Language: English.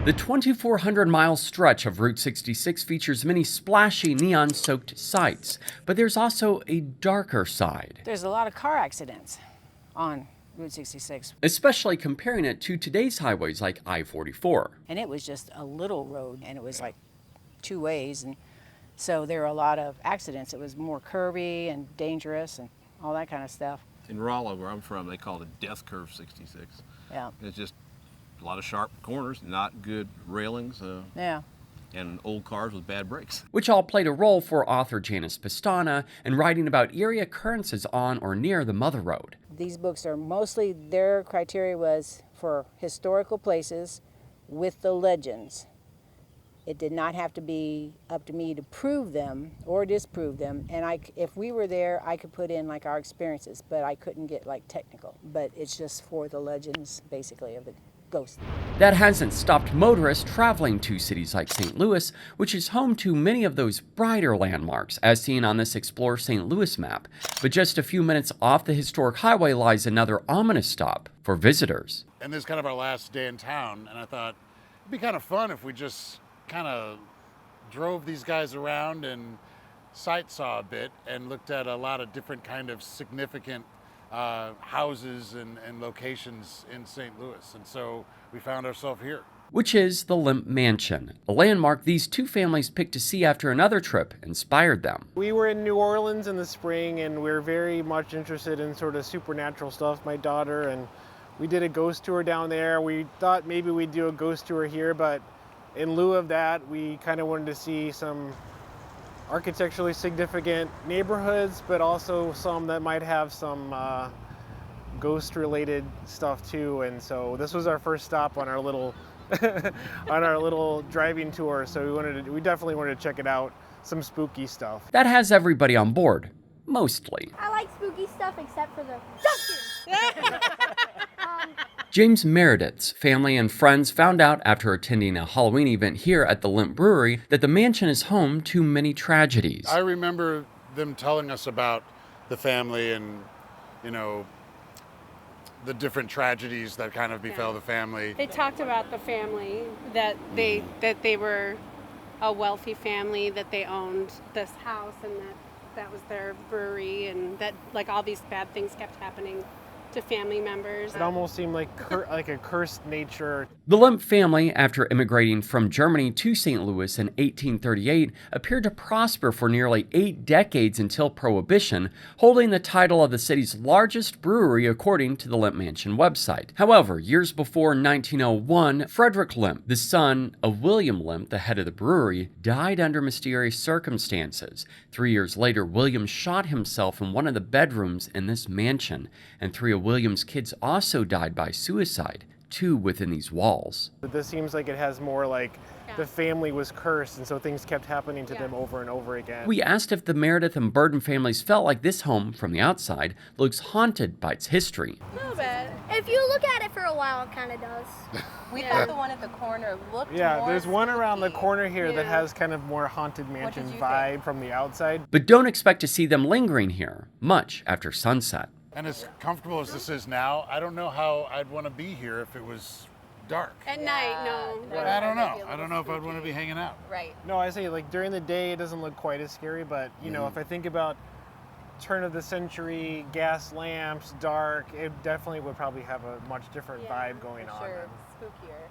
The 2,400-mile stretch of Route 66 features many splashy, neon-soaked sights, but there's also a darker side. There's a lot of car accidents on Route 66. Especially comparing it to today's highways like I-44. And it was just a little road, and it was like two ways, and so there were a lot of accidents. It was more curvy and dangerous and all that kind of stuff. In Rolla, where I'm from, they call it Death Curve 66. Yeah. It's just a lot of sharp corners, not good railings, Yeah. and old cars with bad brakes. Which all played a role for author Janice Pistana in writing about eerie occurrences on or near the Mother Road. These books are mostly, their criteria was for historical places with the legends. It did not have to be up to me to prove them or disprove them. And if we were there, I could put in like our experiences, but I couldn't get like technical. But it's just for the legends, basically, of the ghosts. That hasn't stopped motorists traveling to cities like St. Louis, which is home to many of those brighter landmarks, as seen on this Explore St. Louis map. But just a few minutes off the historic highway lies another ominous stop for visitors. And this is kind of our last day in town, and I thought it'd be kind of fun if we just kind of drove these guys around and sight saw a bit and looked at a lot of different kind of significant houses and locations in St. Louis. And so we found ourselves here. Which is the Lemp Mansion, a landmark these two families picked to see after another trip inspired them. We were in New Orleans in the spring, and we're very much interested in sort of supernatural stuff, my daughter, and we did a ghost tour down there. We thought maybe we'd do a ghost tour here, but in lieu of that, we kind of wanted to see some architecturally significant neighborhoods, but also some that might have some ghost-related stuff too. And so this was our first stop on our little on our little driving tour. So we definitely wanted to check it out. Some spooky stuff. That has everybody on board, mostly. I like spooky stuff except for the doctor. James Meredith's family and friends found out after attending a Halloween event here at the Lemp Brewery that the mansion is home to many tragedies. I remember them telling us about the family and, you know, the different tragedies that kind of befell the family. They talked about the family, that they were a wealthy family, that they owned this house, and that was their brewery, and that like all these bad things kept happening to family members. It almost seemed like like a cursed nature. The Lemp family, after immigrating from Germany to St. Louis in 1838, appeared to prosper for nearly 8 decades until Prohibition, holding the title of the city's largest brewery according to the Lemp Mansion website. However, years before 1901, Frederick Lemp, the son of William Lemp, the head of the brewery, died under mysterious circumstances. 3 years later, William shot himself in one of the bedrooms in this mansion, and 3 of William's kids also died by suicide, 2 within these walls. But this seems like it has more like the family was cursed, and so things kept happening to them over and over again. We asked if the Meredith and Burden families felt like this home, from the outside, looks haunted by its history. A little bit. If you look at it for a while, it kind of does. We thought the one at the corner looked more there's one around the spooky. corner here that has kind of more haunted mansion vibe from the outside. But don't expect to see them lingering here much after sunset. And as comfortable as this is now, I don't know how I'd want to be here if it was dark. At night, no. I don't know. I don't know if I'd want to be hanging out. Right. No, I say like during the day it doesn't look quite as scary, but you know, if I think about turn of the century, gas lamps, dark, it definitely would probably have a much different vibe going on. Sure, then. spookier.